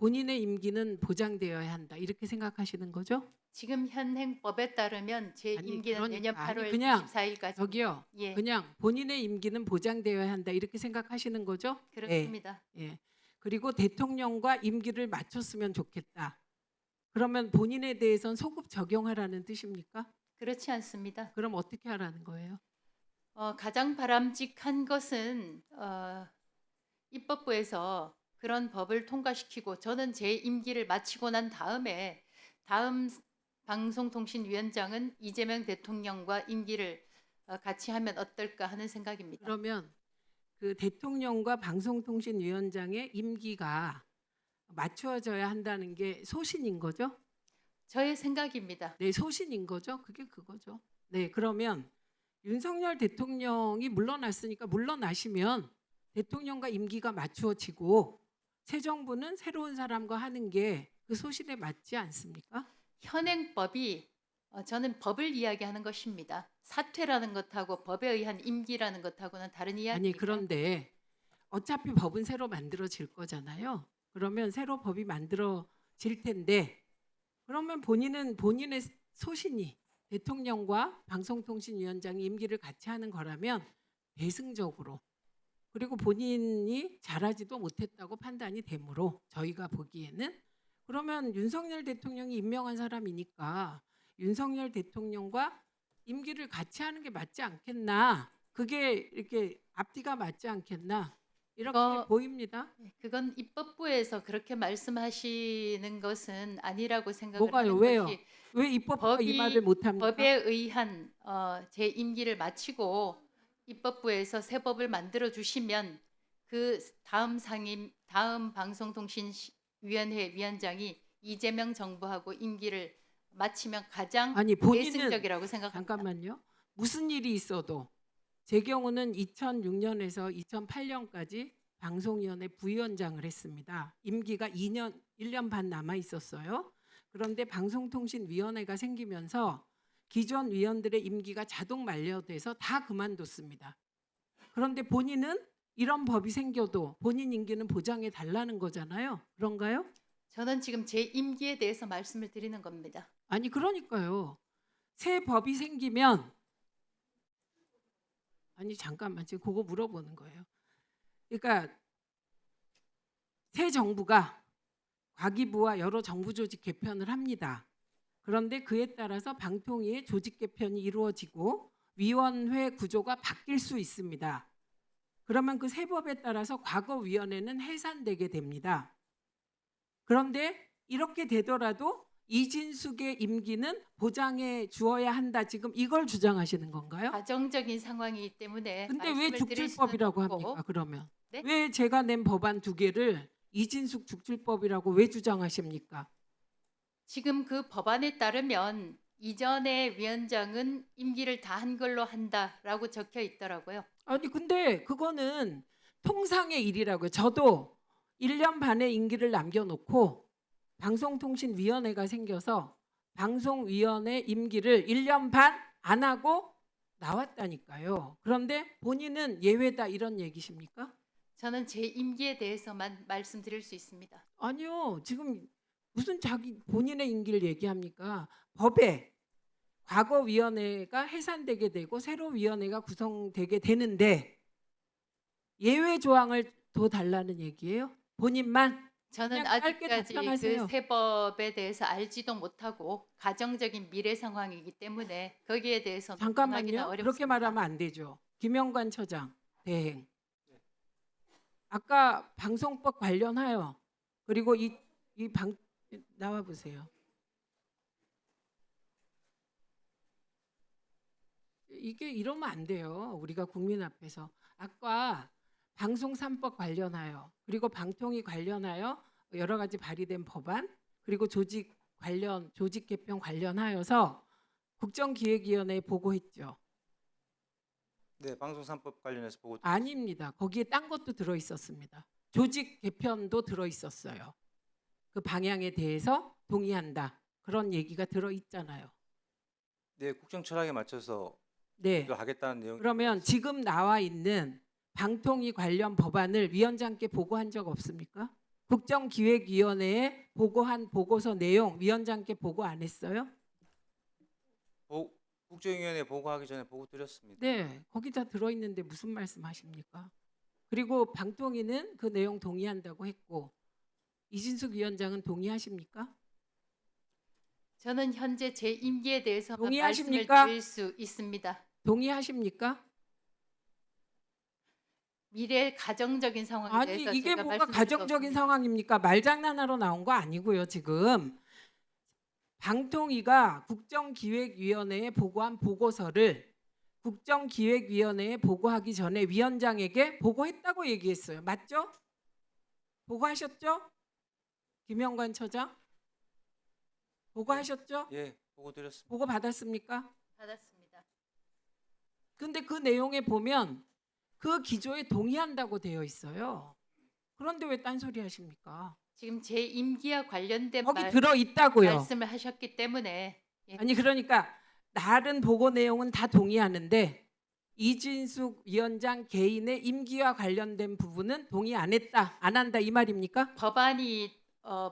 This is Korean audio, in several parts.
본인의 임기는 보장되어야 한다 이렇게 생각하시는 거죠? 지금 현행법에 따르면 제 아니, 임기는 내년 그러니까. 아니, 8월 그냥 24일까지. 저기요. 예, 그냥 본인의 임기는 보장되어야 한다 이렇게 생각하시는 거죠? 그렇습니다. 예. 그리고 대통령과 임기를 맞췄으면 좋겠다. 그러면 본인에 대해선 소급 적용하라는 뜻입니까? 그렇지 않습니다. 그럼 어떻게 하라는 거예요? 가장 바람직한 것은 입법부에서 그런 법을 통과시키고 저는 제 임기를 마치고 난 다음에 다음 방송통신위원장은 이재명 대통령과 임기를 같이 하면 어떨까 하는 생각입니다. 그러면 그 대통령과 방송통신위원장의 임기가 맞추어져야 한다는 게 소신인 거죠? 저의 생각입니다. 네, 소신인 거죠. 그게 그거죠. 네, 그러면 윤석열 대통령이 물러났으니까 물러나시면 대통령과 임기가 맞추어지고 새 정부는 새로운 사람과 하는 게 그 소신에 맞지 않습니까? 현행법이 저는 법을 이야기하는 것입니다. 사퇴라는 것하고 법에 의한 임기라는 것하고는 다른 이야기입니다. 아니, 그런데 어차피 법은 새로 만들어질 거잖아요. 그러면 새로 법이 만들어질 텐데 그러면 본인은 본인의 소신이 대통령과 방송통신위원장이 임기를 같이 하는 거라면 대승적으로 그리고 본인이 잘하지도 못했다고 판단이 되므로 저희가 보기에는 그러면 윤석열 대통령이 임명한 사람이니까 윤석열 대통령과 임기를 같이 하는 게 맞지 않겠나? 그게 이렇게 앞뒤가 맞지 않겠나? 이렇게 보입니다. 그건 입법부에서 그렇게 말씀하시는 것은 아니라고 생각을 뭐가요? 하는 왜요? 것이 왜 입법부가 이 말을 못합니까? 법에 의한 제 임기를 마치고 입법부에서 새 법을 만들어 주시면 그 다음 방송통신위원회 위원장이 이재명 정부하고 임기를 마치면 가장 아니, 본인은 대승적이라고 생각합니다. 잠깐만요. 무슨 일이 있어도 제 경우는 2006년에서 2008년까지 방송위원회 부위원장을 했습니다. 임기가 1년 반 남아 있었어요. 그런데 방송통신위원회가 생기면서 기존 위원들의 임기가 자동 만료돼서 다 그만뒀습니다. 그런데 본인은 이런 법이 생겨도 본인 임기는 보장해 달라는 거잖아요. 그런가요? 저는 지금 제 임기에 대해서 말씀을 드리는 겁니다. 아니, 그러니까요. 새 법이 생기면 아니, 잠깐만, 지금 그거 물어보는 거예요. 그러니까 새 정부가 과기부와 여러 정부 조직 개편을 합니다. 그런데 그에 따라서 방통위의 조직 개편이 이루어지고 위원회 구조가 바뀔 수 있습니다. 그러면 그 새 법에 따라서 과거위원회는 해산되게 됩니다. 그런데 이렇게 되더라도 이진숙의 임기는 보장해 주어야 한다. 지금 이걸 주장하시는 건가요? 가정적인 상황이기 때문에 근데 왜 말씀을 드릴 수는 죽출법이라고 없고, 합니까? 그러면 네? 왜 제가 낸 법안 두 개를 이진숙 죽출법이라고 왜 주장하십니까? 지금 그 법안에 따르면 이전의 위원장은 임기를 다 한 걸로 한다라고 적혀 있더라고요. 아니, 근데 그거는 통상의 일이라고요. 저도 1년 반의 임기를 남겨놓고 방송통신위원회가 생겨서 방송위원회 임기를 1년 반 안 하고 나왔다니까요. 그런데 본인은 예외다 이런 얘기십니까? 저는 제 임기에 대해서만 말씀드릴 수 있습니다. 아니요. 지금 무슨 자기 본인의 임기를 얘기합니까? 법에 과거위원회가 해산되게 되고 새로 위원회가 구성되게 되는데 예외 조항을 더 달라는 얘기예요? 본인만? 저는 그냥 짧게 아직까지 답변하세요. 그 새 법에 대해서 알지도 못하고 가정적인 미래 상황이기 때문에 거기에 대해서 논하기는 잠깐만요. 어렵습니다. 그렇게 말하면 안 되죠. 김영관 처장 대행. 아까 방송법 관련하여 그리고 이 방 나와 보세요. 이게 이러면 안 돼요. 우리가 국민 앞에서. 아까 방송 3법 관련하여 그리고 방통위 관련하여 여러 가지 발의된 법안 그리고 조직 개편 관련하여서 국정기획위원회에 보고했죠. 네, 방송 3법 관련해서 보고 아닙니다. 거기에 딴 것도 들어 있었습니다. 조직 개편도 들어 있었어요. 그 방향에 대해서 동의한다. 그런 얘기가 들어 있잖아요. 네, 국정 철학에 맞춰서 네. 이거 하겠다는 내용. 그러면 지금 나와 있는 방통위 관련 법안을 위원장께 보고한 적 없습니까? 국정기획위원회에 보고한 보고서 내용 위원장께 보고 안 했어요? 국정위원회 보고하기 전에 보고 드렸습니다. 네, 거기다 들어있는데 무슨 말씀하십니까? 그리고 방통위는 그 내용 동의한다고 했고 이진숙 위원장은 동의하십니까? 저는 현재 제 임기에 대해서만 말씀을 동의하십니까? 드릴 수 있습니다. 동의하십니까? 미래 가정적인 상황에 아니 대해서 이게 제가 뭐가 말씀드릴 수 가정적인 없습니다. 상황입니까? 말장난하러 나온 거 아니고요. 지금 방통위가 국정기획위원회에 보고한 보고서를 국정기획위원회에 보고하기 전에 위원장에게 보고했다고 얘기했어요. 맞죠? 보고하셨죠? 김영관 처장? 보고하셨죠? 예, 보고 드렸습니다. 보고 받았습니까? 받았습니다. 근데 그 내용에 보면 그 기조에 동의한다고 되어 있어요. 그런데 왜 딴소리 하십니까? 지금 제 임기와 관련된 거기 들어 있다고요. 말씀을 하셨기 때문에 예, 아니 그러니까 다른 보고 내용은 다 동의하는데 이진숙 위원장 개인의 임기와 관련된 부분은 동의 안 했다, 안 한다 이 말입니까? 법안이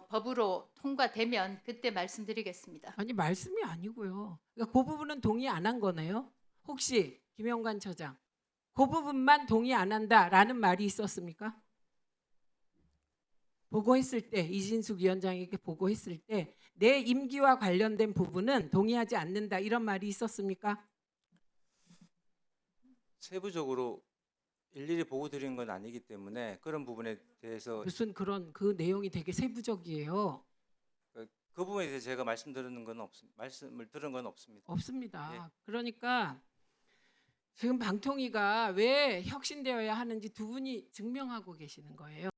법으로 통과되면 그때 말씀드리겠습니다. 아니 말씀이 아니고요. 그러니까 그 부분은 동의 안 한 거네요. 혹시 김영관 처장 그 부분만 동의 안 한다라는 말이 있었습니까? 보고했을 때 이진숙 위원장에게 보고했을 때 내 임기와 관련된 부분은 동의하지 않는다 이런 말이 있었습니까? 세부적으로 일일이 보고 드린 건 아니기 때문에 그런 부분에 대해서 무슨 그런 그 내용이 되게 세부적이에요. 그 부분에 대해서 제가 말씀을 들은 건 없습니다. 없습니다. 예. 그러니까 지금 방통위가 왜 혁신되어야 하는지 두 분이 증명하고 계시는 거예요.